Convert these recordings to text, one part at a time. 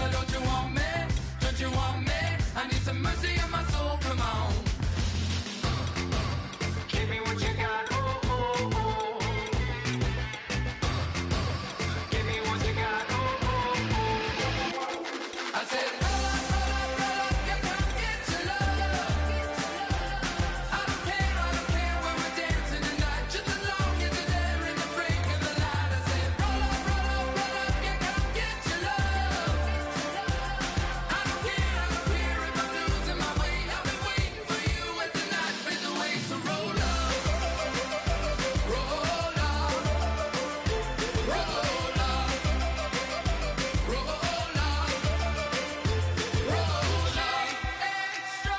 Girl, don't you want me? Don't you want me? I need some mercy on my soul, come on. Give me what you got, oh, oh, oh. Give me what you got, oh, oh, oh. I said, roll up, yeah, come get your love. I don't care when we're dancing tonight, just as long as you're there in the break of the light. I said, roll up, yeah, come get your love. I don't care if I'm losing my way. I've been waiting for you as the night fades away. So roll up, roll up, roll up, roll up, roll up extra.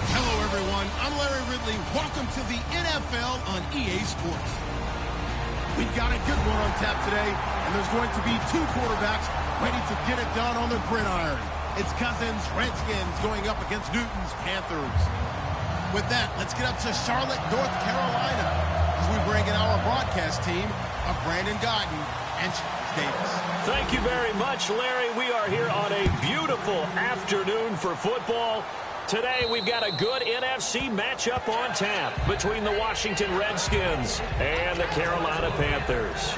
Hello, everyone. I'm Larry Ridley. Welcome to the NFL on EA Sports. We've got a good one on tap today, and there's going to be two quarterbacks ready to get it done on the gridiron. It's Cousins' Redskins going up against Newton's Panthers. With that, let's get up to Charlotte, North Carolina, as we bring in our broadcast team of Brandon Guyton and Charles Davis. Thank you very much, Larry. We are here on a beautiful afternoon for football. Today, we've got a good NFC matchup on tap between the Washington Redskins and the Carolina Panthers.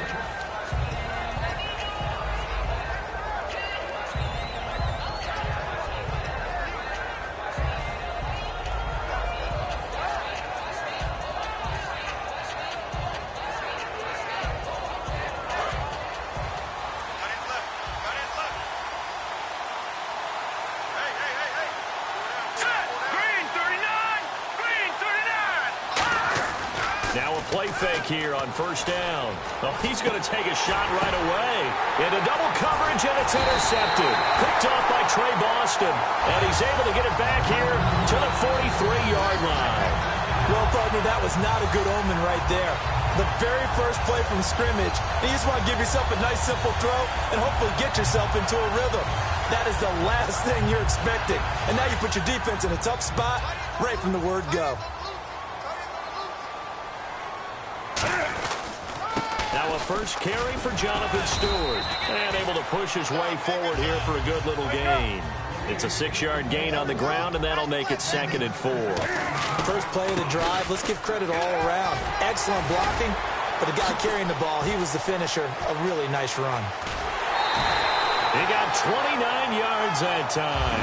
Now a play fake here on first down. Oh, he's going to take a shot right away. Into double coverage, and it's intercepted. Picked off by Trey Boston. And he's able to get it back here to the 43-yard line. Well, partner, that was not a good omen right there. The very first play from scrimmage, you just want to give yourself a nice, simple throw and hopefully get yourself into a rhythm. That is the last thing you're expecting. And now you put your defense in a tough spot right from the word go. Now a first carry for Jonathan Stewart. And able to push his way forward here for a good little gain. It's a 6-yard gain on the ground, and that'll make it 2nd and 4. First play of the drive, let's give credit all around. Excellent blocking, but the guy carrying the ball, he was the finisher. A really nice run. He got 29 yards that time.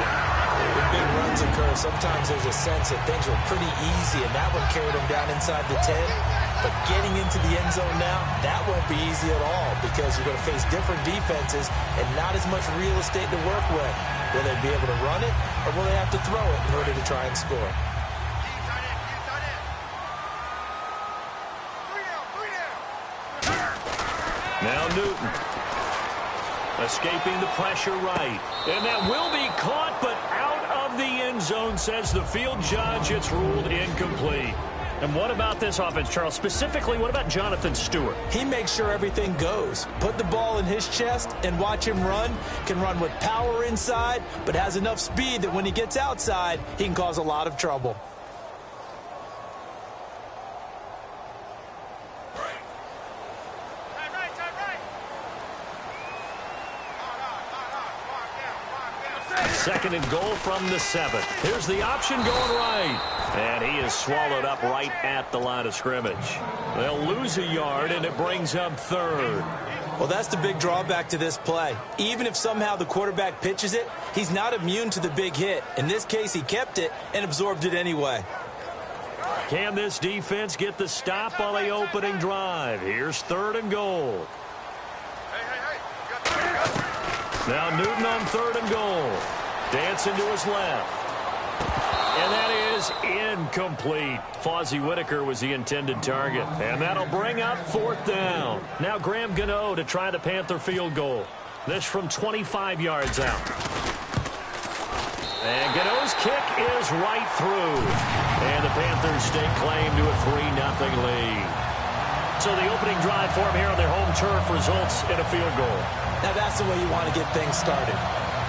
When big runs occur, sometimes there's a sense that things were pretty easy, and that one carried him down inside the 10. But getting into the end zone now, that won't be easy at all because you're going to face different defenses and not as much real estate to work with. Will they be able to run it, or will they have to throw it in order to try and score? Now Newton. Escaping the pressure right. And that will be caught, but out of the end zone, says the field judge. It's ruled incomplete. And what about this offense, Charles? Specifically, what about Jonathan Stewart? He makes sure everything goes. Put the ball in his chest and watch him run. Can run with power inside, but has enough speed that when he gets outside, he can cause a lot of trouble. Second and goal from the 7. Here's the option going right. And he is swallowed up right at the line of scrimmage. They'll lose a yard, and it brings up 3rd. Well, that's the big drawback to this play. Even if somehow the quarterback pitches it, he's not immune to the big hit. In this case, he kept it and absorbed it anyway. Can this defense get the stop on the opening drive? Here's 3rd and goal. Now Newton on 3rd and goal. Dancing to his left. And that is incomplete. Fozzie Whitaker was the intended target. And that'll bring up 4th down. Now Graham Gano to try the Panther field goal. This from 25 yards out. And Gano's kick is right through. And the Panthers stake claim to a 3-0 lead. So the opening drive for them here on their home turf results in a field goal. Now that's the way you want to get things started.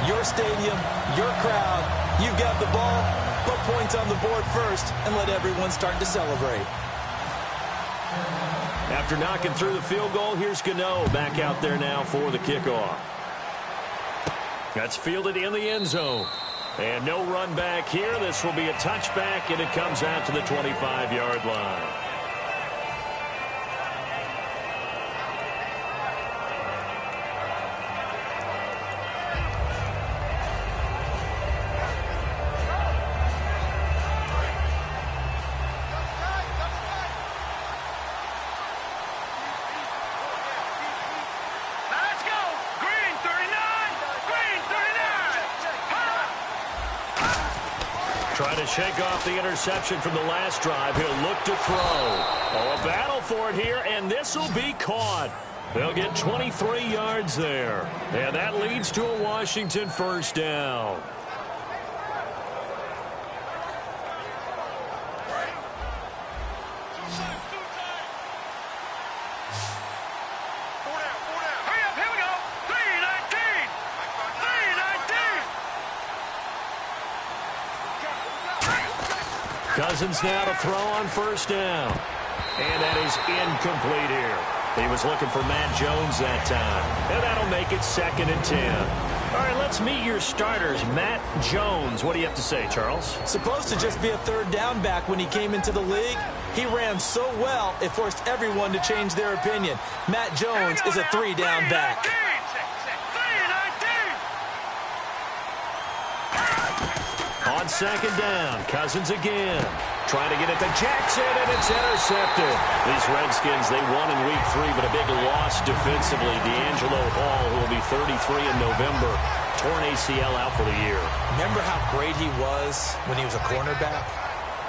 Your stadium, your crowd, you've got the ball, put points on the board first, and let everyone start to celebrate. After knocking through the field goal, here's Gano back out there now for the kickoff. That's fielded in the end zone. And no run back here. This will be a touchback, and it comes out to the 25-yard line. Trying to shake off the interception from the last drive. He'll look to throw. Oh, a battle for it here, and this will be caught. They'll get 23 yards there. And that leads to a Washington first down. Cousins now to throw on first down. And that is incomplete here. He was looking for Matt Jones that time. And that'll make it 2nd and 10. All right, let's meet your starters. Matt Jones. What do you have to say, Charles? Supposed to just be a third down back when he came into the league. He ran so well, it forced everyone to change their opinion. Matt Jones is a 3-down back. On 2nd down, Cousins again. Trying to get it to Jackson, and it's intercepted. These Redskins, they won in Week 3, but a big loss defensively. D'Angelo Hall, who will be 33 in November, torn ACL out for the year. Remember how great he was when he was a cornerback?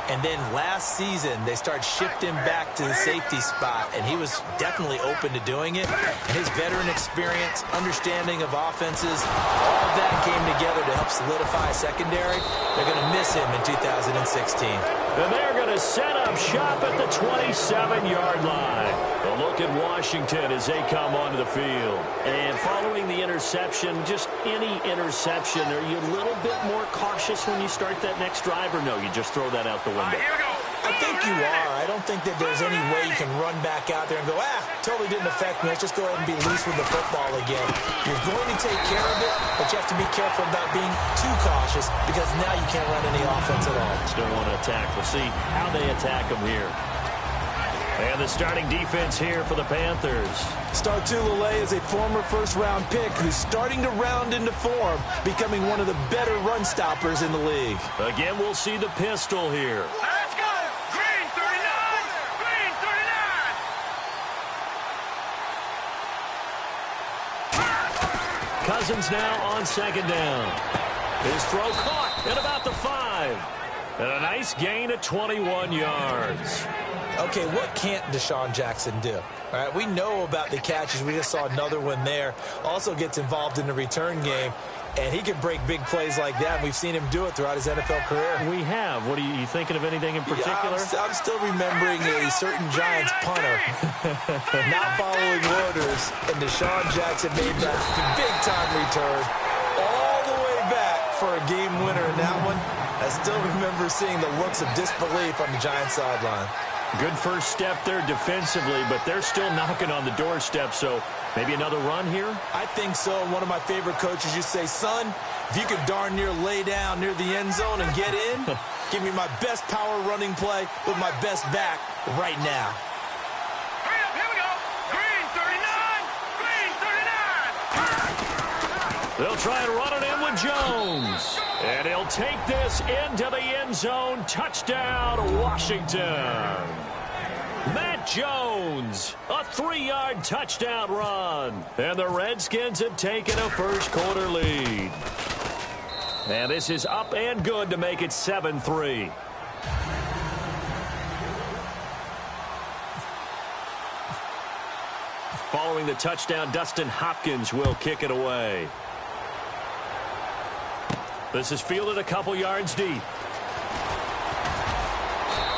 And then last season, they started shifting back to the safety spot, and he was definitely open to doing it. And his veteran experience, understanding of offenses, all of that came together to help solidify a secondary. They're going to miss him in 2016. And they're going to set up shop at the 27-yard line. A look at Washington as they come onto the field. And following the interception, just any interception, are you a little bit more cautious when you start that next drive, or no, you just throw that out the window? I think you are. I don't think that there's any way you can run back out there and go, totally didn't affect me. Let's just go ahead and be loose with the football again. You're going to take care of it, but you have to be careful about being too cautious because now you can't run any offense at all. Still want to attack. We'll see how they attack them here. And the starting defense here for the Panthers. Startulele is a former first-round pick who's starting to round into form, becoming one of the better run stoppers in the league. Again, we'll see the pistol here. Let's go! Green 39! Green 39! Cousins now on 2nd down. His throw caught at about the 5. And a nice gain of 21 yards. Okay, what can't Deshaun Jackson do? All right, we know about the catches. We just saw another one there. Also gets involved in the return game, and he can break big plays like that. We've seen him do it throughout his NFL career. We have. What are you thinking of anything in particular? Yeah, I'm still remembering a certain Giants punter not following orders, and Deshaun Jackson made that big-time return all the way back for a game winner in that one. I still remember seeing the looks of disbelief on the Giants sideline. Good first step there defensively, but they're still knocking on the doorstep, so maybe another run here? I think so. One of my favorite coaches used to say, son, if you could darn near lay down near the end zone and get in, give me my best power running play with my best back right now. Hurry up, here we go! Green 39! Green 39! They'll try and run it in with Jones. And he'll take this into the end zone. Touchdown, Washington. Matt Jones, a 3-yard touchdown run. And the Redskins have taken a first-quarter lead. And this is up and good to make it 7-3. following the touchdown. Dustin Hopkins will kick it away. This is fielded a couple yards deep.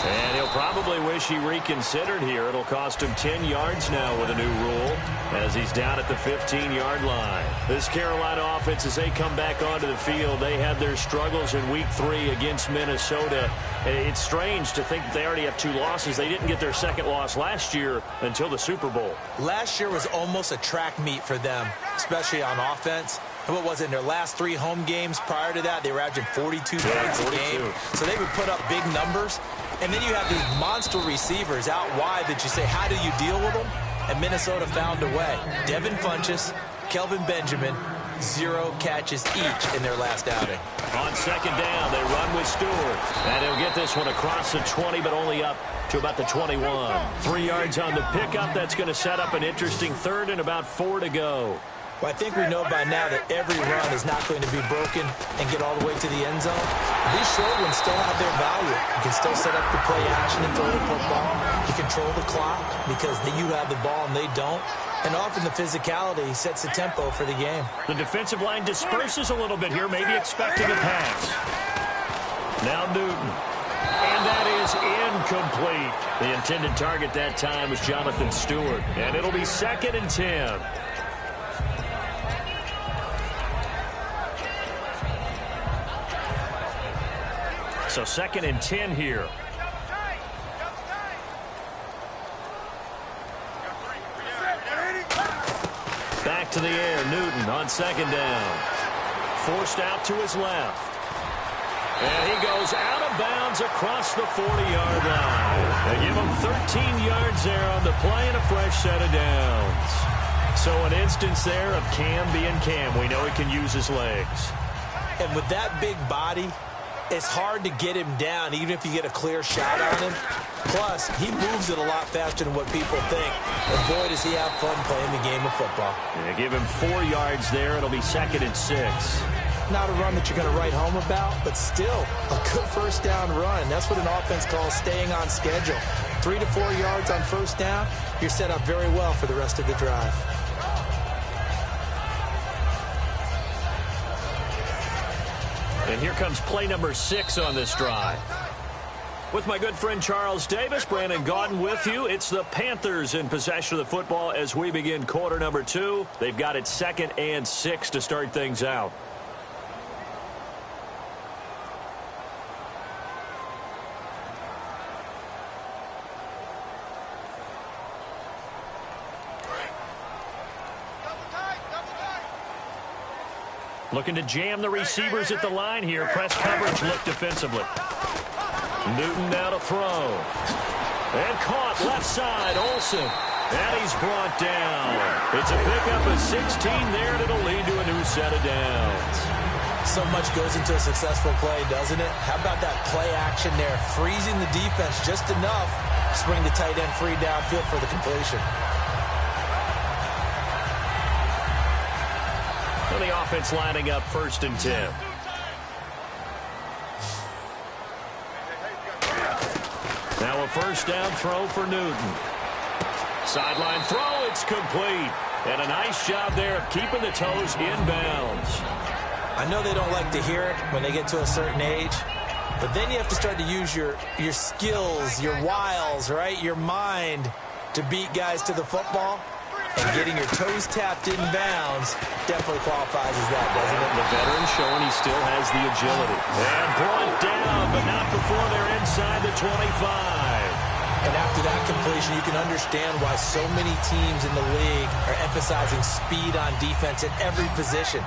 And he'll probably wish he reconsidered here. It'll cost him 10 yards now with a new rule as he's down at the 15-yard line. This Carolina offense, as they come back onto the field, they had their struggles in Week 3 against Minnesota. It's strange to think they already have 2 losses. They didn't get their second loss last year until the Super Bowl. Last year was almost a track meet for them, especially on offense. And what was it, in their last 3 home games prior to that, they were averaging 42 points a game. So they would put up big numbers. And then you have these monster receivers out wide that you say, how do you deal with them? And Minnesota found a way. Devin Funchess, Kelvin Benjamin, 0 catches each in their last outing. On second down, they run with Stewart. And he'll get this one across the 20, but only up to about the 21. 3 yards on the pickup. That's going to set up an interesting third and about 4 to go. Well, I think we know by now that every run is not going to be broken and get all the way to the end zone. These short ones still have their value. You can still set up the play action and throw the football. You control the clock because you have the ball and they don't. And often the physicality sets the tempo for the game. The defensive line disperses a little bit here, maybe expecting a pass. Now Newton. And that is incomplete. The intended target that time was Jonathan Stewart. And it'll be 2nd and 10. So 2nd and 10 here. Back to the air, Newton on 2nd down. Forced out to his left. And he goes out of bounds across the 40-yard line. They give him 13 yards there on the play and a fresh set of downs. So an instance there of Cam being Cam. We know he can use his legs. And with that big body, it's hard to get him down, even if you get a clear shot on him. Plus, he moves it a lot faster than what people think. And boy, does he have fun playing the game of football. Yeah, give him 4 yards there. It'll be 2nd and 6. Not a run that you're going to write home about, but still a good first down run. That's what an offense calls staying on schedule. 3 to 4 yards on first down, you're set up very well for the rest of the drive. And here comes play number 6 on this drive. With my good friend Charles Davis, Brandon Gaudin with you. It's the Panthers in possession of the football as we begin quarter number 2. They've got it 2nd and 6 to start things out. Looking to jam the receivers at the line here. Press coverage look defensively. Newton now to throw. And caught left side, Olsen. And he's brought down. It's a pickup of 16 there, and it'll lead to a new set of downs. So much goes into a successful play, doesn't it? How about that play action there? Freezing the defense just enough to bring the tight end free downfield for the completion. And the offense lining up 1st and 10. Now a first down throw for Newton. Sideline throw, it's complete. And a nice job there of keeping the toes inbounds. I know they don't like to hear it when they get to a certain age, but then you have to start to use your skills, your wiles, right? Your mind to beat guys to the football. And getting your toes tapped in bounds definitely qualifies as that, doesn't it? The veteran showing he still has the agility. And brought down, but not before they're inside the 25. And after that completion, you can understand why so many teams in the league are emphasizing speed on defense at every position.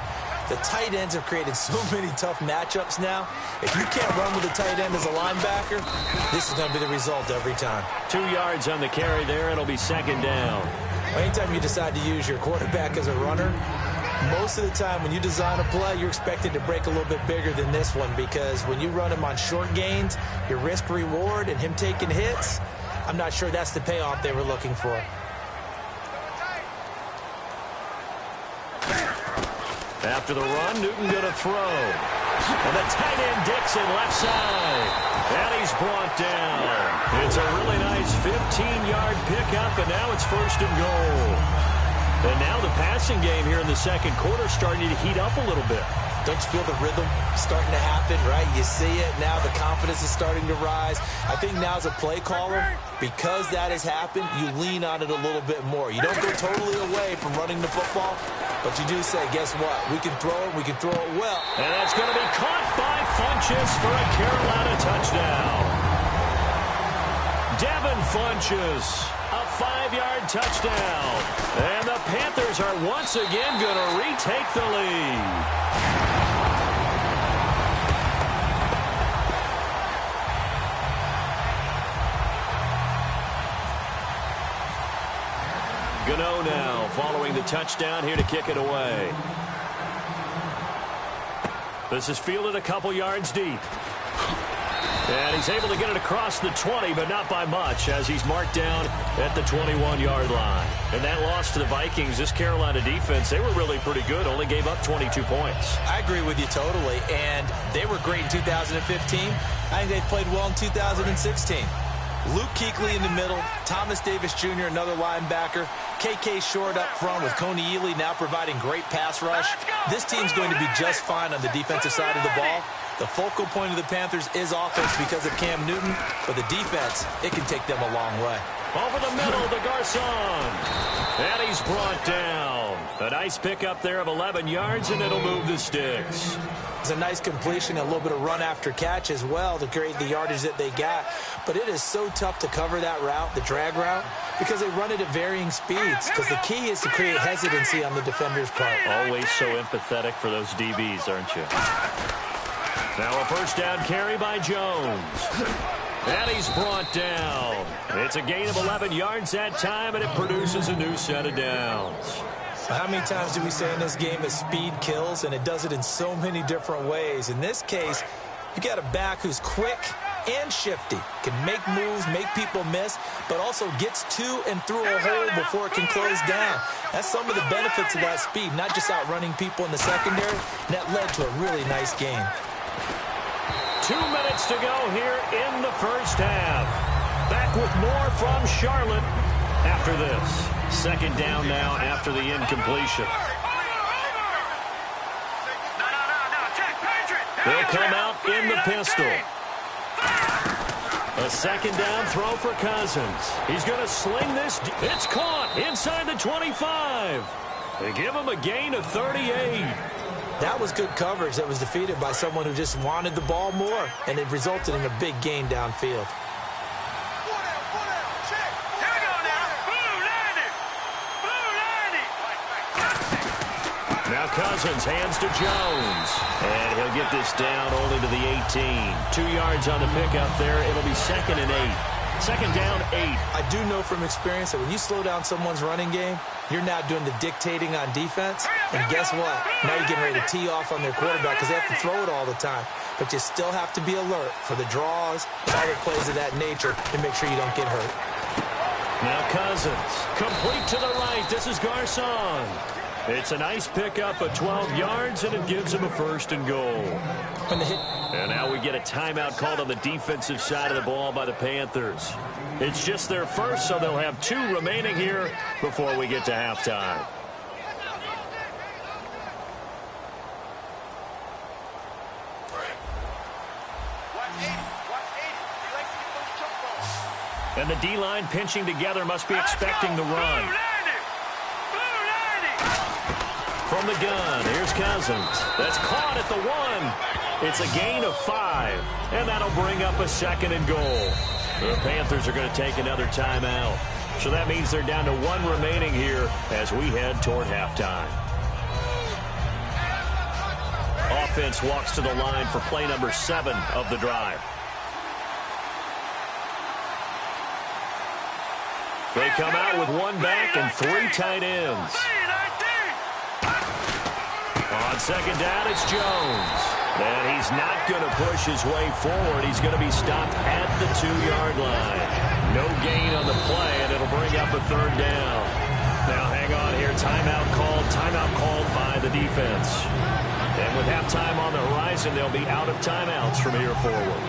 The tight ends have created so many tough matchups now. If you can't run with a tight end as a linebacker, this is going to be the result every time. 2 yards on the carry there. It'll be 2nd down. Anytime you decide to use your quarterback as a runner, most of the time when you design a play, you're expected to break a little bit bigger than this one because when you run him on short gains, your risk-reward and him taking hits, I'm not sure that's the payoff they were looking for. After the run, Newton going to throw. And the tight end Dixon left side. And he's brought down. It's a really nice 15-yard pickup, and now it's 1st and goal. And now the passing game here in the second quarter starting to heat up a little bit. Don't you feel the rhythm starting to happen, right? You see it. Now the confidence is starting to rise. I think now as a play caller, because that has happened, you lean on it a little bit more. You don't go totally away from running the football, but you do say, guess what? We can throw it. We can throw it well. And that's going to be caught by Funchess for a Carolina touchdown. Devin Funchess, a 5-yard touchdown. And the Panthers are once again going to retake the lead. Gano now following the touchdown here to kick it away. This is fielded a couple yards deep. And he's able to get it across the 20, but not by much, as he's marked down at the 21-yard line. And that loss to the Vikings, this Carolina defense, they were really pretty good, only gave up 22 points. I agree with you totally, and they were great in 2015. I think they played well in 2016. Luke Kuechly in the middle, Thomas Davis Jr., another linebacker, KK Short up front with Coney Ely now providing great pass rush. This team's going to be just fine on the defensive side of the ball. The focal point of the Panthers is offense because of Cam Newton, but the defense, it can take them a long way. Over the middle, the Garcon. And he's brought down. A nice pickup there of 11 yards, and it'll move the sticks. It's a nice completion, a little bit of run after catch as well to create the yardage that they got. But it is so tough to cover that route, the drag route, because they run it at varying speeds. Because the key is to create hesitancy on the defender's part. Always so empathetic for those DBs, aren't you? Now a first down carry by Jones. And he's brought down. It's a gain of 11 yards that time, and it produces a new set of downs. How many times do we say in this game that speed kills, and it does it in so many different ways? In this case, you got a back who's quick and shifty, can make moves, make people miss, but also gets to and through a hole before it can close down. That's some of the benefits of that speed, not just outrunning people in the secondary, and that led to a really nice game. 2 minutes to go here in the first half. Back with more from Charlotte after this. Second down now after the incompletion. They'll come out in the pistol. A second down throw for Cousins. He's going to sling this. It's caught inside the 25. They give him a gain of 38. That was good coverage that was defeated by someone who just wanted the ball more, and it resulted in a big gain downfield. Now Cousins hands to Jones. And he'll get this down only to the 18. 2 yards on the pickup there. It'll be 2nd and 8. Second down, 8. I do know from experience that when you slow down someone's running game, you're now doing the dictating on defense. And guess what? Now you're getting ready to tee off on their quarterback because they have to throw it all the time. But you still have to be alert for the draws, other plays of that nature, to make sure you don't get hurt. Now Cousins, complete to the right. This is Garcon. It's a nice pickup of 12 yards, and it gives him a 1st and goal. And now we get a timeout called on the defensive side of the ball by the Panthers. It's just their first, so they'll have 2 remaining here before we get to halftime. And the D-line pinching together must be expecting the run. From the gun, here's Cousins. That's caught at the 1. It's a gain of 5, and that'll bring up a 2nd and goal. The Panthers are going to take another timeout. So that means they're down to 1 remaining here as we head toward halftime. Offense walks to the line for play number 7 of the drive. They come out with 1 back and 3 tight ends. On second down, it's Jones. And he's not going to push his way forward. He's going to be stopped at the 2-yard line. No gain on the play, and it'll bring up a 3rd down. Now, hang on here. Timeout called by the defense. And with halftime on the horizon, they'll be out of timeouts from here forward.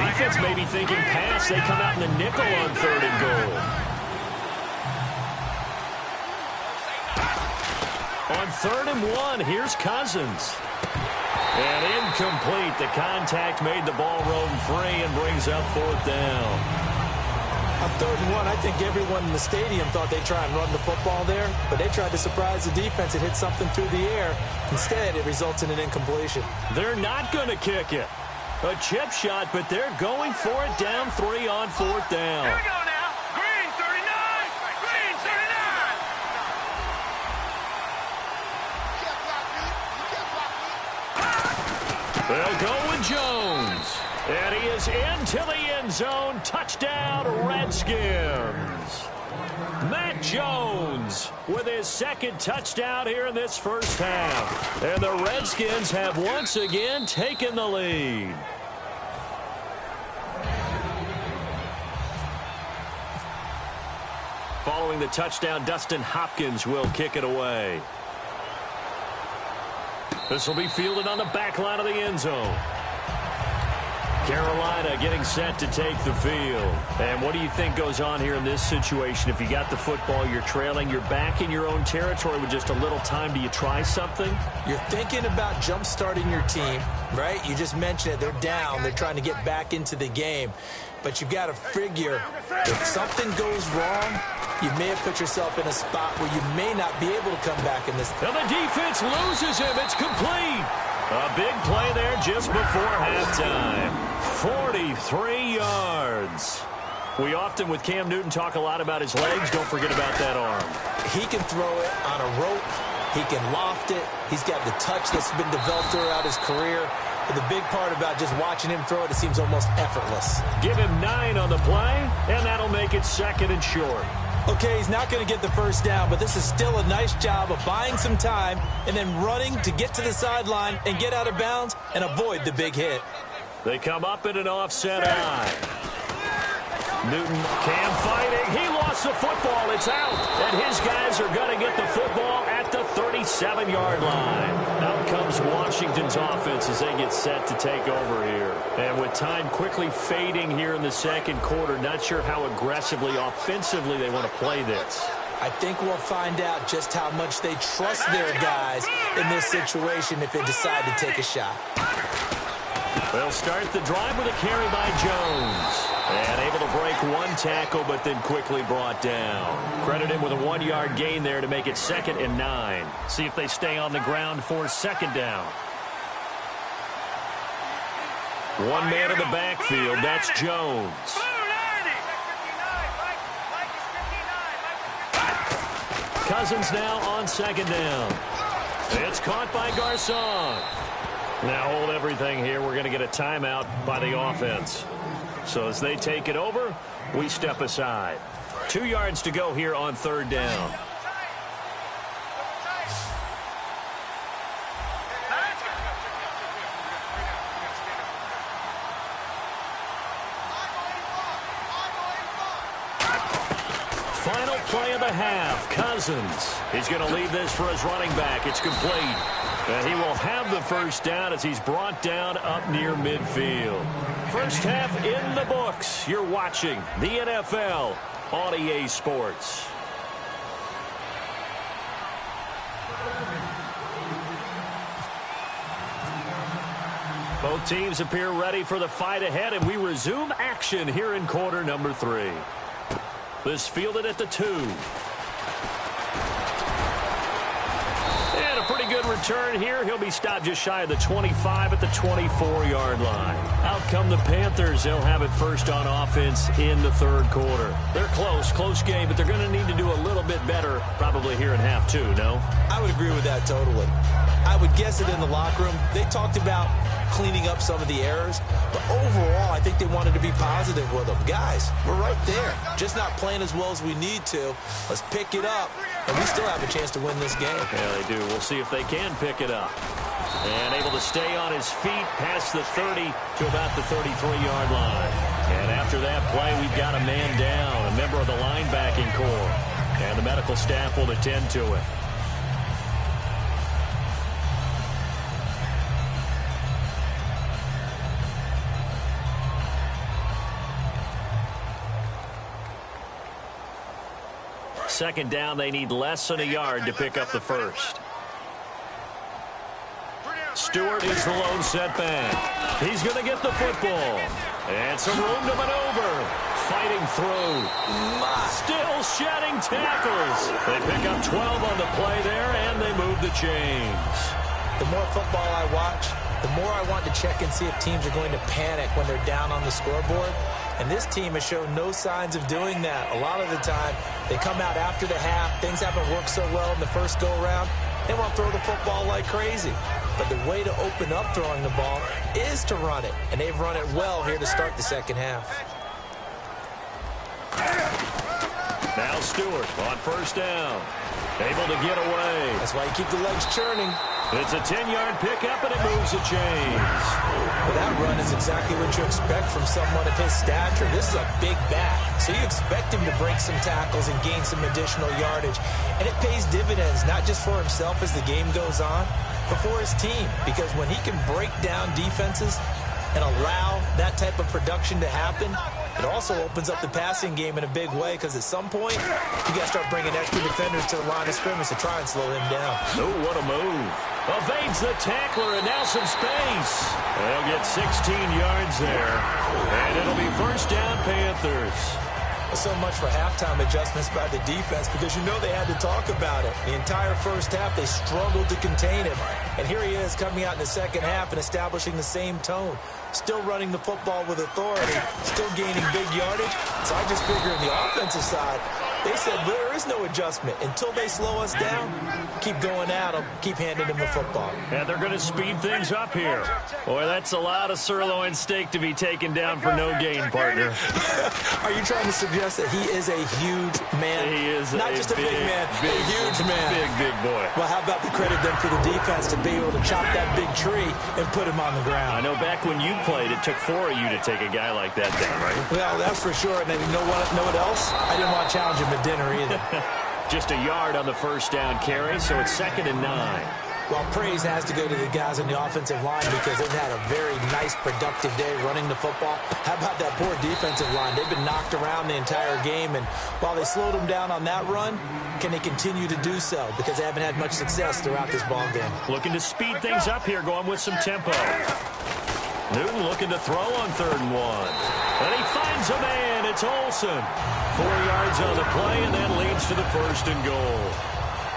Defense may be thinking pass. They come out in the nickel on 3rd and goal. 3rd and 1. Here's Cousins. And incomplete. The contact made the ball roam free and brings up 4th down. On 3rd and 1, I think everyone in the stadium thought they'd try and run the football there, but they tried to surprise the defense and hit something through the air. Instead, it results in an incompletion. They're not going to kick it. A chip shot, but they're going for it down 3 on 4th down. Here we go now. Green 39. Green 39. They'll go with Jones. And he is into the end zone. Touchdown, Redskins. Matt Jones with his 2nd touchdown here in this first half. And the Redskins have once again taken the lead. Following the touchdown, Dustin Hopkins will kick it away. This will be fielded on the back line of the end zone. Carolina getting set to take the field. And what do you think goes on here in this situation? If you got the football, you're trailing, you're back in your own territory with just a little time. Do you try something? You're thinking about jump-starting your team, right? You just mentioned it. They're down. They're trying to get back into the game. But you've got to figure if something goes wrong, you may have put yourself in a spot where you may not be able to come back in this. And the defense loses him. It's complete. A big play there just before halftime. 43 yards. We often, with Cam Newton, talk a lot about his legs. Don't forget about that arm. He can throw it on a rope. He can loft it. He's got the touch that's been developed throughout his career. But the big part about just watching him throw it, it seems almost effortless. Give him 9 on the play, and that'll make it 2nd and short. Okay, he's not going to get the first down, but this is still a nice job of buying some time and then running to get to the sideline and get out of bounds and avoid the big hit. They come up in an offset eye. Newton, Cam fighting. He lost the football. It's out. And his guys are going to get the football at the 37-yard line. Out comes Washington's offense as they get set to take over here. And with time quickly fading here in the 2nd quarter, not sure how aggressively, offensively they want to play this. I think we'll find out just how much they trust their guys in this situation if they decide to take a shot. They'll start the drive with a carry by Jones. And able to break 1 tackle, but then quickly brought down. Credit him with a 1-yard gain there to make it 2nd and 9. See if they stay on the ground for 2nd down. One man in the backfield. That's Jones. Cousins now on 2nd down. It's caught by Garcon. Now hold everything here. We're going to get a timeout by the offense. So as they take it over, we step aside. 2 yards to go here on 3rd down. Final play of the half. Cousins. He's going to leave this for his running back. It's complete. And he will have the first down as he's brought down up near midfield. First half in the books. You're watching the NFL on EA Sports. Both teams appear ready for the fight ahead, and we resume action here in quarter number 3. This fielded at the 2. And a pretty good return here. He'll be stopped just shy of the 25 at the 24-yard line. Out come the Panthers. They'll have it first on offense in the 3rd quarter. They're close game, but they're going to need to do a little bit better probably here in half 2, no? I would agree with that totally. I would guess it in the locker room. They talked about cleaning up some of the errors, but overall, I think they wanted to be positive with them. Guys, we're right there. Just not playing as well as we need to. Let's pick it up, and we still have a chance to win this game. Yeah, they do. We'll see if they can pick it up. And able to stay on his feet past the 30 to about the 33-yard line. And after that play, we've got a man down, a member of the linebacking corps. And the medical staff will attend to it. Second down, they need less than a yard to pick up the first. Stewart is the lone setback. He's going to get the football. And some room to maneuver. Fighting through. Still shedding tackles. They pick up 12 on the play there, and they move the chains. The more football I watch, the more I want to check and see if teams are going to panic when they're down on the scoreboard. And this team has shown no signs of doing that. A lot of the time, they come out after the half. Things haven't worked so well in the first go-around. They want to throw the football like crazy. But the way to open up throwing the ball is to run it. And they've run it well here to start the second half. Now Stewart on first down. Able to get away. That's why you keep the legs churning. It's a 10-yard pickup, and it moves the chains. Well, that run is exactly what you expect from someone of his stature. This is a big back, so you expect him to break some tackles and gain some additional yardage. And it pays dividends, not just for himself as the game goes on, but for his team. Because when he can break down defenses and allow that type of production to happen, it also opens up the passing game in a big way, because at some point, you got to start bringing extra defenders to the line of scrimmage to try and slow him down. Oh, what a move. Evades the tackler, and now some space. They'll get 16 yards there, and it'll be first down, Panthers. So much for halftime adjustments by the defense, because you know they had to talk about it. The entire first half, they struggled to contain him. And here he is coming out in the second half and establishing the same tone. Still running the football with authority, still gaining big yardage. So I just figure on the offensive side, they said there is no adjustment. Until they slow us down, keep going at them, keep handing them the football. And they're going to speed things up here. Boy, that's a lot of sirloin steak to be taken down for no gain, partner. Are you trying to suggest that he is a huge man? He is not just a big man, a huge man. Big boy. Well, how about the credit then for the defense to be able to chop that big tree and put him on the ground? I know back when you played, it took 4 of you to take a guy like that down, right? Well, that's for sure. And then you know what else? I didn't want to challenge him at dinner either. Just a yard on the first down carry, so it's 2nd and 9. Well, praise has to go to the guys on the offensive line, because they've had a very nice, productive day running the football. How about that poor defensive line? They've been knocked around the entire game, and while they slowed them down on that run, can they continue to do so? Because they haven't had much success throughout this ball game. Looking to speed things up here, going with some tempo. Newton looking to throw on 3rd and 1. And he finds a man. It's Olsen. 4 yards on the play, and that leads to the 1st and goal.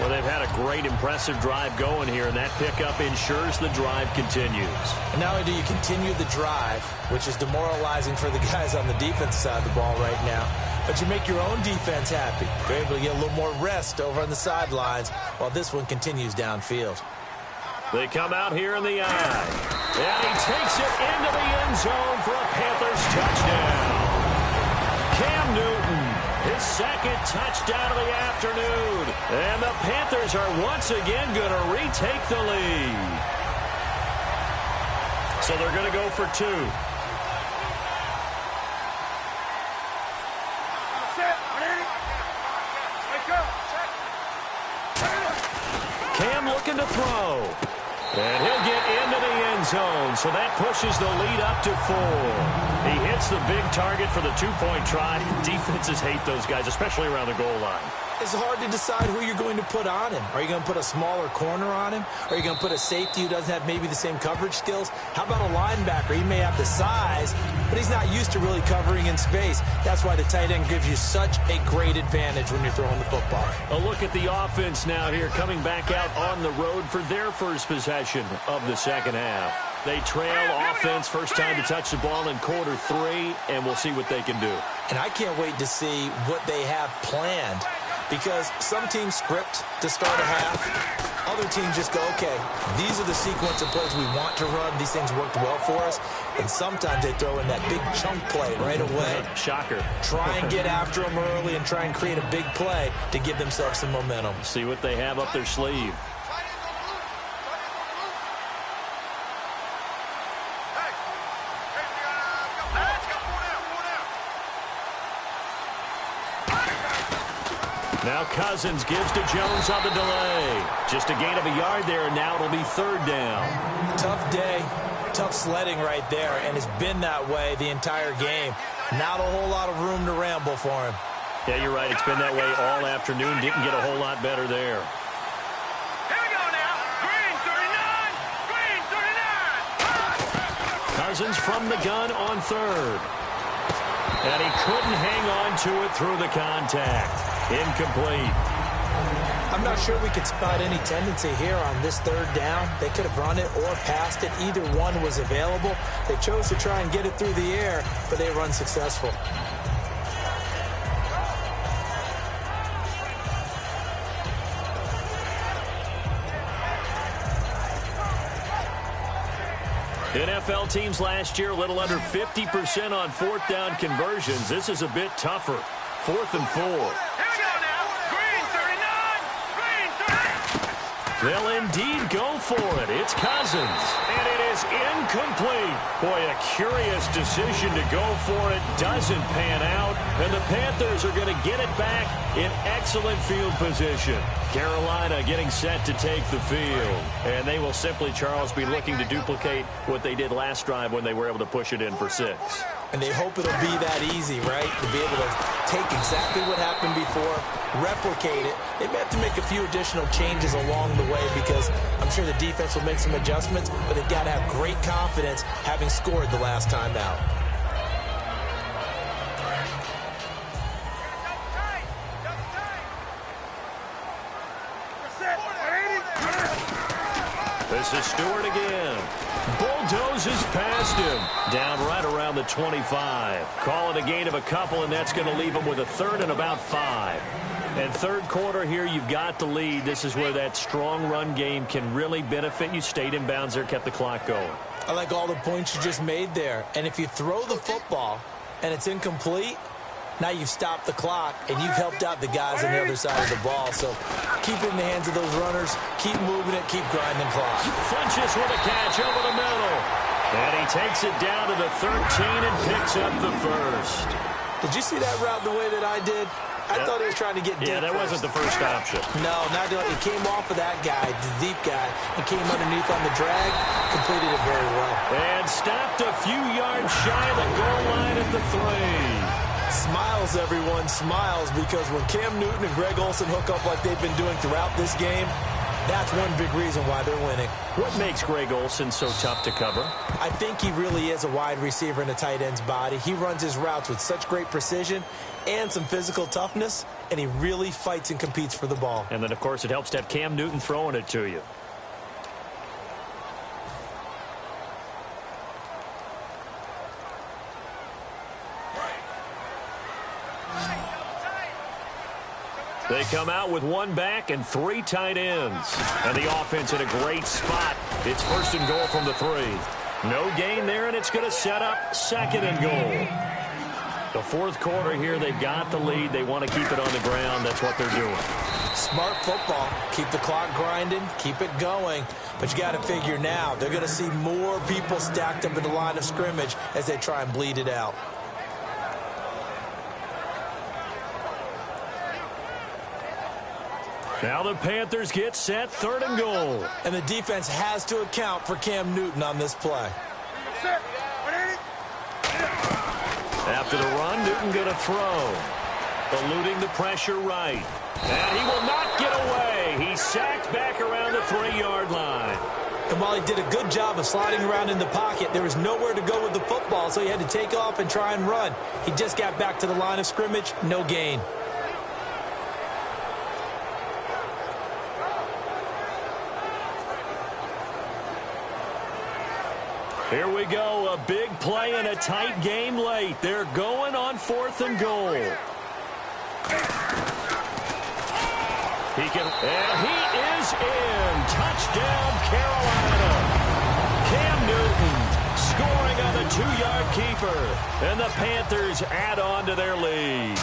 Well, they've had a great, impressive drive going here, and that pickup ensures the drive continues. And not only do you continue the drive, which is demoralizing for the guys on the defensive side of the ball right now, but you make your own defense happy. You're able to get a little more rest over on the sidelines while this one continues downfield. They come out here in the eye. And he takes it into the end zone for a Panthers touchdown. Cam Newton, his 2nd touchdown of the afternoon. And the Panthers are once again going to retake the lead. So they're going to go for 2. Cam looking to throw. And he'll get into the end zone, so that pushes the lead up to 4. He hits the big target for the 2-point try. Defenses hate those guys, especially around the goal line. It's hard to decide who you're going to put on him. Are you going to put a smaller corner on him? Are you going to put a safety who doesn't have maybe the same coverage skills? How about a linebacker? He may have the size, but he's not used to really covering in space. That's why the tight end gives you such a great advantage when you're throwing the football. A look at the offense now here, coming back out on the road for their first possession of the second half. They trail offense, first time to touch the ball in quarter 3, and we'll see what they can do. And I can't wait to see what they have planned, because some teams script to start a half. Other teams just go, okay, these are the sequence of plays we want to run. These things worked well for us. And sometimes they throw in that big chunk play right away. Shocker. Try and get after them early and try and create a big play to give themselves some momentum. See what they have up their sleeve. Now Cousins gives to Jones on the delay. Just a gain of a yard there, and now it'll be 3rd down. Tough day, tough sledding right there, and it's been that way the entire game. Not a whole lot of room to ramble for him. Yeah, you're right. It's been that way all afternoon. Didn't get a whole lot better there. Here we go now. Green 39. Green Cousins from the gun on third. And he couldn't hang on to it through the contact. Incomplete. I'm not sure we could spot any tendency here on this third down. They could have run it or passed it. Either one was available. They chose to try and get it through the air, but they were unsuccessful. NFL teams last year, a little under 50% on fourth down conversions. This is a bit tougher. 4th and 4. Here we go now. Green 39. Green 30. They'll indeed go for it. It's Cousins. And it is incomplete. Boy, a curious decision to go for it. Doesn't pan out. And the Panthers are going to get it back in excellent field position. Carolina getting set to take the field. And they will simply, Charles, be looking to duplicate what they did last drive when they were able to push it in for 6. And they hope it'll be that easy, right? To be able to take exactly what happened before, replicate it. They may have to make a few additional changes along the way because I'm sure the defense will make some adjustments, but they've got to have great confidence having scored the last time out. This is Stewart again. Bulldozes past him. Down right around the 25. Call it a gain of a couple, and that's going to leave him with a 3rd and about 5. And third quarter here, you've got the lead. This is where that strong run game can really benefit you. Stayed in bounds there, kept the clock going. I like all the points you just made there. And if you throw the football and it's incomplete, now you've stopped the clock and you've helped out the guys on the other side of the ball. So keep it in the hands of those runners. Keep moving it. Keep grinding clock. Funches with a catch over the middle. And he takes it down to the 13 and picks up the first. Did you see that route the way that I did? I thought he was trying to get deep. Yeah, that wasn't the first option. No, not doing it. He came off of that guy, the deep guy, and came underneath on the drag, completed it very well. And stopped a few yards shy of the goal line at the 3. Smiles, everyone, smiles, because when Cam Newton and Greg Olsen hook up like they've been doing throughout this game, that's one big reason why they're winning. What makes Greg Olsen so tough to cover? I think he really is a wide receiver in a tight end's body. He runs his routes with such great precision and some physical toughness, and he really fights and competes for the ball. And then, of course, it helps to have Cam Newton throwing it to you. They come out with one back and 3 tight ends. And the offense in a great spot. It's 1st and goal from the 3. No gain there, and it's going to set up 2nd and goal. The 4th quarter here, they've got the lead. They want to keep it on the ground. That's what they're doing. Smart football. Keep the clock grinding. Keep it going. But you got to figure now, they're going to see more people stacked up in the line of scrimmage as they try and bleed it out. Now the Panthers get set, 3rd and goal. And the defense has to account for Cam Newton on this play. After the run, Newton going to throw. Eluding the pressure right. And he will not get away. He's sacked back around the 3-yard line. And while he did a good job of sliding around in the pocket, there was nowhere to go with the football, so he had to take off and try and run. He just got back to the line of scrimmage, no gain. Here we go, a big play in a tight game late. They're going on 4th and goal. And he is in. Touchdown, Carolina. Cam Newton scoring on the 2-yard keeper. And the Panthers add on to their lead.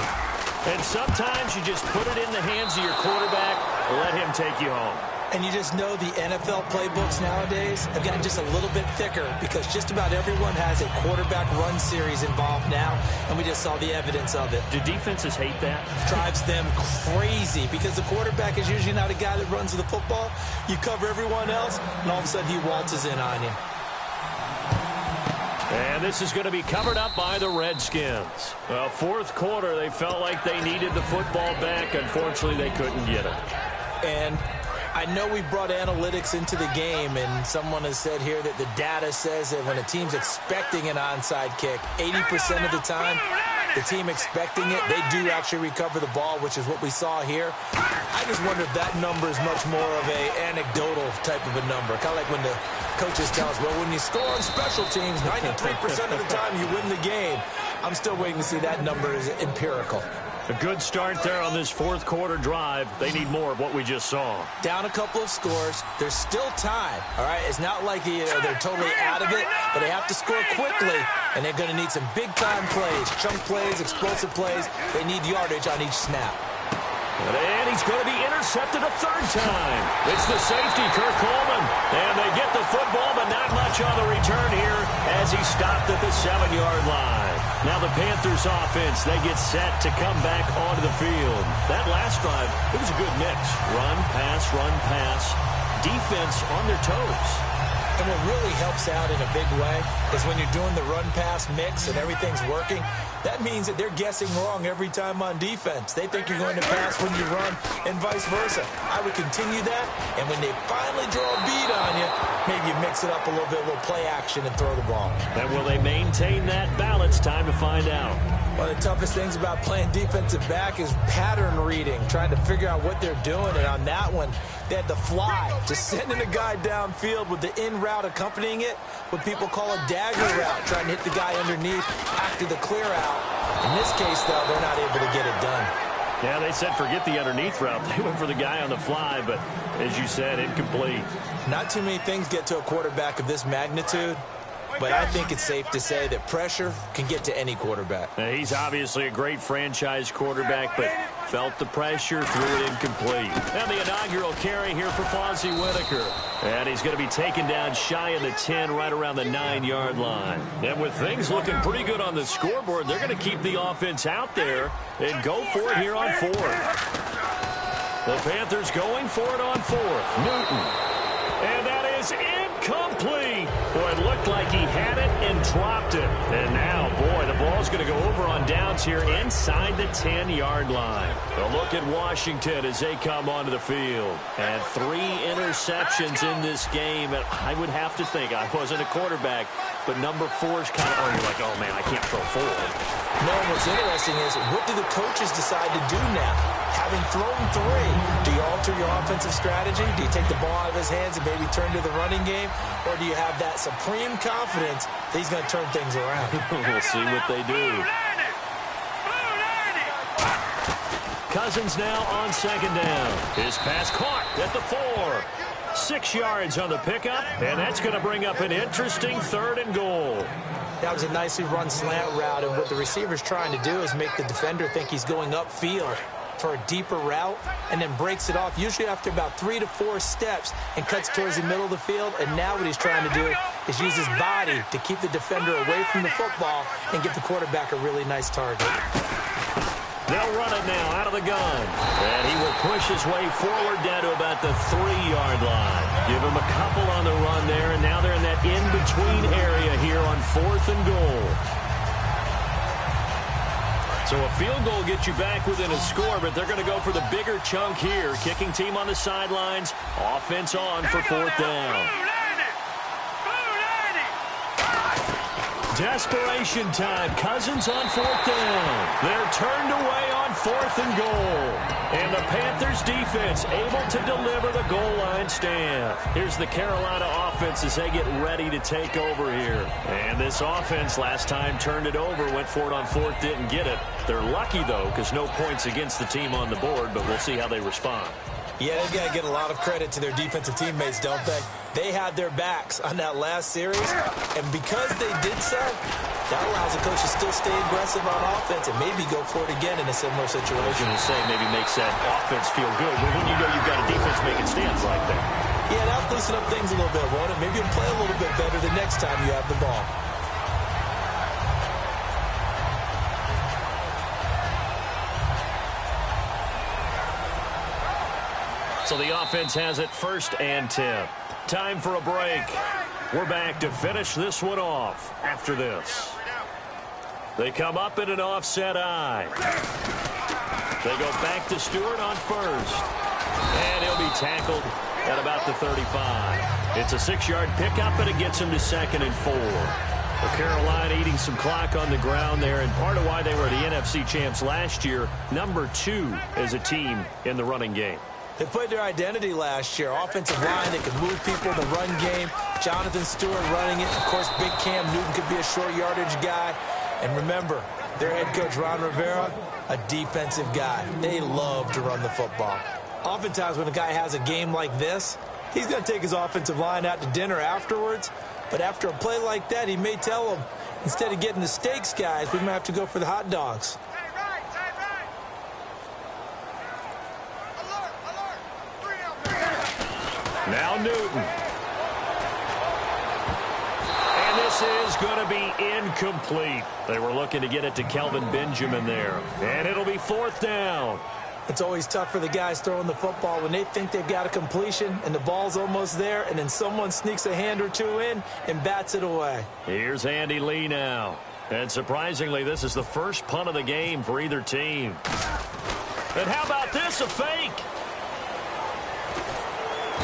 And sometimes you just put it in the hands of your quarterback, let him take you home. And you just know the NFL playbooks nowadays have gotten just a little bit thicker because just about everyone has a quarterback run series involved now, and we just saw the evidence of it. Do defenses hate that? Drives them crazy because the quarterback is usually not a guy that runs the football. You cover everyone else, and all of a sudden he waltzes in on you. And this is going to be covered up by the Redskins. Well, 4th quarter, they felt like they needed the football back. Unfortunately, they couldn't get it. And I know we brought analytics into the game, and someone has said here that the data says that when a team's expecting an onside kick, 80% of the time, the team expecting it, they do actually recover the ball, which is what we saw here. I just wonder if that number is much more of a anecdotal type of a number, kind of like when the coaches tell us, well, when you score on special teams, 93% of the time you win the game. I'm still waiting to see that number is empirical. A good start there on this fourth quarter drive. They need more of what we just saw. Down a couple of scores. There's still time, all right? It's not like they're totally out of it, but they have to score quickly, and they're going to need some big-time plays, chunk plays, explosive plays. They need yardage on each snap. And he's going to be intercepted a third time. It's the safety, Kirk Coleman. And they get the football, but not much on the return here as he stopped at the 7-yard line. Now the Panthers offense, they get set to come back onto the field. That last drive, it was a good mix. Run, pass, defense on their toes. And what really helps out in a big way is when you're doing the run-pass mix and everything's working, that means that they're guessing wrong every time on defense. They think you're going to pass when you run and vice versa. I would continue that, and when they finally draw a beat on you, maybe you mix it up a little bit, a little play action and throw the ball. And will they maintain that balance? Time to find out. One of the toughest things about playing defensive back is pattern reading, trying to figure out what they're doing. And on that one, they had the fly, just sending a guy downfield with the in route accompanying it, what people call a dagger route, trying to hit the guy underneath after the clear out. In this case, though, they're not able to get it done. Yeah, they said forget the underneath route. They went for the guy on the fly, but as you said, incomplete. Not too many things get to a quarterback of this magnitude. But I think it's safe to say that pressure can get to any quarterback. He's obviously a great franchise quarterback, but felt the pressure, threw it incomplete. And the inaugural carry here for Fozzie Whitaker. And he's going to be taken down shy of the 10, right around the 9-yard line. And with things looking pretty good on the scoreboard, they're going to keep the offense out there and go for it here on fourth. The Panthers going for it on fourth. Newton. And that is incomplete. Boy, it looked like he had it and dropped it. And now, boy, the ball's going to go over on downs here inside the 10-yard line. A look at Washington as they come onto the field. And 3 interceptions in this game. And I would have to think, I wasn't a quarterback, but number 4 is kind of, you're like, oh, man, I can't throw 4. No, what's interesting is, what do the coaches decide to do now? Having thrown 3, do you alter your offensive strategy? Do you take the ball out of his hands and maybe turn to the running game? Or do you have that supreme confidence that he's going to turn things around? We'll see what they do. Cousins now on second down. His pass caught at the 4. 6 yards on the pickup, and that's going to bring up an interesting 3rd and goal. That was a nicely run slant route, and what the receiver's trying to do is make the defender think he's going upfield for a deeper route, and then breaks it off, usually after about 3 to 4 steps, and cuts towards the middle of the field. And now what he's trying to do is use his body to keep the defender away from the football and give the quarterback a really nice target. They'll run it now out of the gun. And he will push his way forward down to about the 3-yard line. Give him a couple on the run there, and now they're in that in-between area here on 4th and goal. So a field goal gets you back within a score, but they're going to go for the bigger chunk here. Kicking team on the sidelines. Offense on for 4th down. Desperation time. Cousins on 4th down. They're turned away on 4th and goal. And the Panthers defense able to deliver the goal line stand. Here's the Carolina offense as they get ready to take over here. And this offense last time turned it over, went for it on 4th, didn't get it. They're lucky, though, because no points against the team on the board, but we'll see how they respond. Yeah, they've got to get a lot of credit to their defensive teammates, don't they? They had their backs on that last series, and because they did so, that allows the coach to still stay aggressive on offense and maybe go for it again in a similar situation. I was going to say maybe makes that offense feel good, but when you know you've got a defense making stands like that. Yeah, that'll loosen up things a little bit, won't it? Maybe you'll play a little bit better the next time you have the ball. So the offense has it 1st and 10. Time for a break. We're back to finish this one off after this. They come up in an offset eye. They go back to Stewart on 1st. And he'll be tackled at about the 35. It's a 6-yard pickup, and it gets him to 2nd and 4. Well, Carolina eating some clock on the ground there, and part of why they were the NFC champs last year, number 2 as a team in the running game. They played their identity last year. Offensive line, they could move people in the run game. Jonathan Stewart running it. Of course, big Cam Newton could be a short yardage guy. And remember, their head coach, Ron Rivera, a defensive guy. They love to run the football. Oftentimes when a guy has a game like this, he's going to take his offensive line out to dinner afterwards. But after a play like that, he may tell them, instead of getting the steaks, guys, we might have to go for the hot dogs. Now Newton. And this is going to be incomplete. They were looking to get it to Kelvin Benjamin there. And it'll be 4th down. It's always tough for the guys throwing the football when they think they've got a completion and the ball's almost there, and then someone sneaks a hand or two in and bats it away. Here's Andy Lee now. And surprisingly, this is the first punt of the game for either team. And how about this, a fake?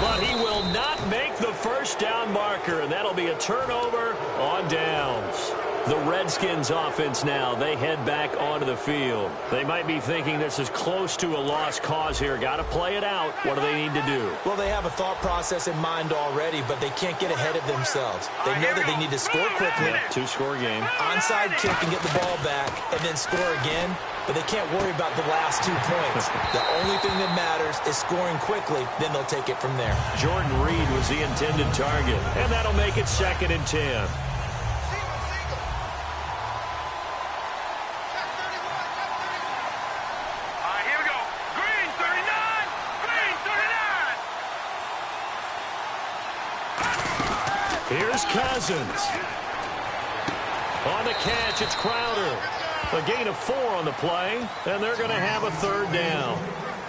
But he will not make the first down marker, and that'll be a turnover on downs. The Redskins offense now, they head back onto the field. They might be thinking this is close to a lost cause here. Got to play it out. What do they need to do? Well, they have a thought process in mind already, but they can't get ahead of themselves. They know that they need to score quickly. Yeah, 2-score game. Onside kick and get the ball back and then score again, but they can't worry about the last 2 points. The only thing that matters is scoring quickly, then they'll take it from there. Jordan Reed was the intended target, and that'll make it 2nd and 10. Here's Cousins. On the catch, it's Crowder. A gain of 4 on the play, and they're going to have a 3rd down.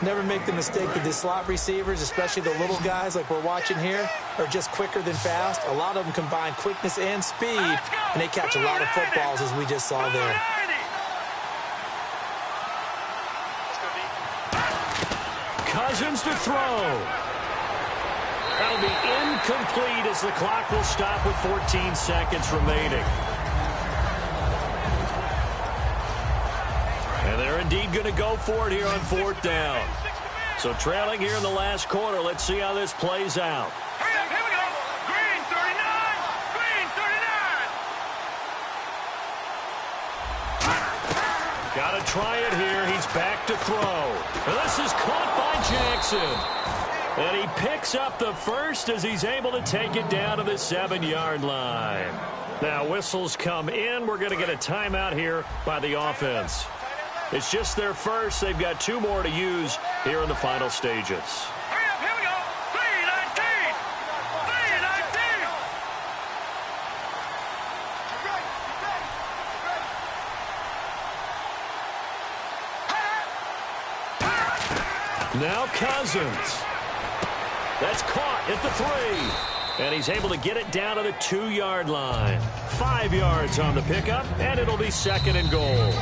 Never make the mistake that the slot receivers, especially the little guys like we're watching here, are just quicker than fast. A lot of them combine quickness and speed, and they catch a lot of footballs, as we just saw there. Cousins to throw. That'll be incomplete as the clock will stop with 14 seconds remaining. And they're indeed going to go for it here on 4th down. So trailing here in the last quarter, let's see how this plays out. Here we go. Green 39. Green 39. Got to try it here. He's back to throw. And this is caught by Jackson. And he picks up the first as he's able to take it down to the 7-yard line. Now whistles come in. We're going to get a timeout here by the offense. It's just their first. They've got 2 more to use here in the final stages. Here we go. 3:19. 3:19. Now Cousins. That's caught at the 3. And he's able to get it down to the 2-yard line. 5 yards on the pickup, and it'll be 2nd and goal.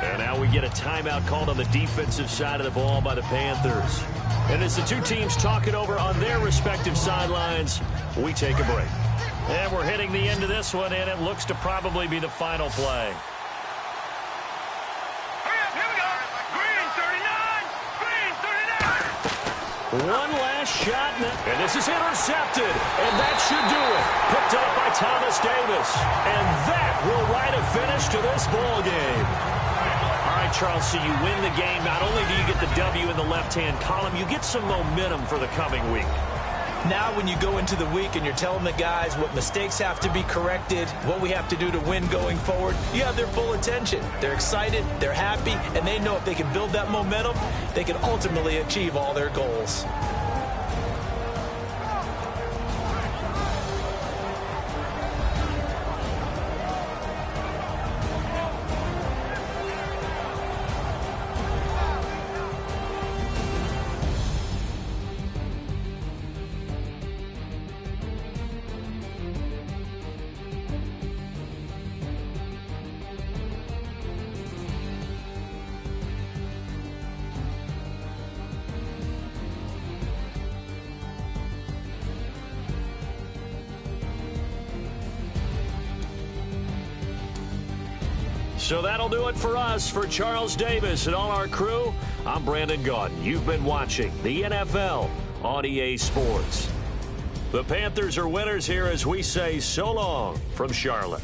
And now we get a timeout called on the defensive side of the ball by the Panthers. And as the 2 teams talk it over on their respective sidelines, we take a break. And we're hitting the end of this one, and it looks to probably be the final play. One last shot, and this is intercepted, and that should do it. Picked up by Thomas Davis, and that will write a finish to this ball game. All right, Charles, so you win the game. Not only do you get the W in the left-hand column, you get some momentum for the coming week. Now when you go into the week and you're telling the guys what mistakes have to be corrected, what we have to do to win going forward, you have their full attention. They're excited, they're happy, and they know if they can build that momentum, they can ultimately achieve all their goals. So that'll do it for us. For Charles Davis and all our crew, I'm Brandon Gaudin. You've been watching the NFL on EA Sports. The Panthers are winners here as we say so long from Charlotte.